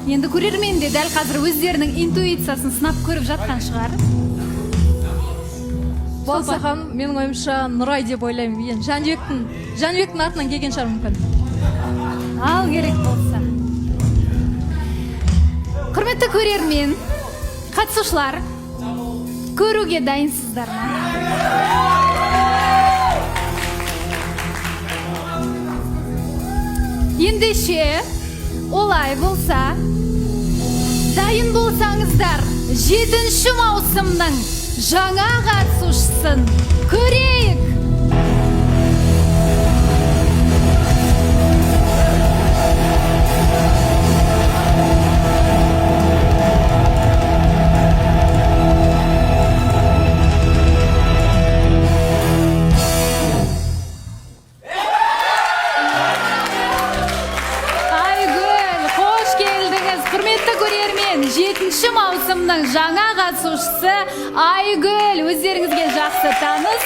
Енді көрермен де дәл қазір өздерінің интуициясын сынап көріп жатқан шығар. Болсахан, менің ойымша Нұрай деп ойлаймын. Жәнібектің артынан келген шығар мүмкін. Ал керек болса. Құрметті көрермен, қатысушылар, көруге дайынсыздар ма? Ендеше, олай болса, дайын болсаңыздар, 7-ші маусымның жаңа қатысушысын көрейік. Құрметті көрермен, 7-ші маусымның жаңа қатысушысы Айгүл, өздеріңізге жақсы таныс.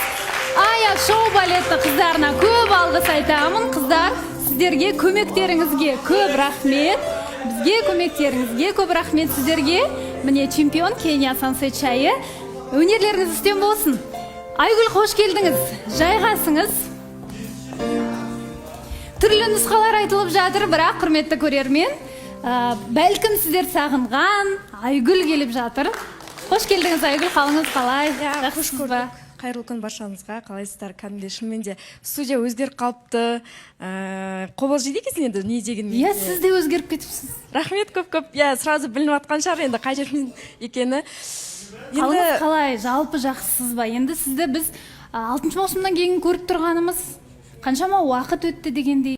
Аяқ шоу балетті қыздарына көп алғыс айтамын. Қыздар, сіздерге көмектеріңізге көп рахмет. Бізге көмектеріңізге көп рахмет сіздерге. Міне чемпион Кения Сансет шайы. Өнерлеріңіз үстем болсын. Айгүл, қош келдіңіз. Жайғасыңыз. Түрлі нұсқалар айтылып жатыр, бірақ құрметті көрермен, бәлкім сіздер сағынған Айгүл келіп жатыр. Қош келдіңіз Айгүл, қалыңыз қалай? Қош көрдік. Қайырлы күн баршаңызға. Қалайсыздар? Кәдімгідей шынымен де студия өзгеріп қалыпты. Қобалжиды екенсің енді не деген. Иә, сіз де өзгеріп кетіпсіз. Рахмет көп-көп. Иә, сразу білініп жатқан шығар енді қай жермен екені. Қалыңыз қалай? Жалпы жақсысыз ба? Енді сізді біз 6-ші маусымнан кейін көріп тұрғанымыз қаншама уақыт өтті дегендей.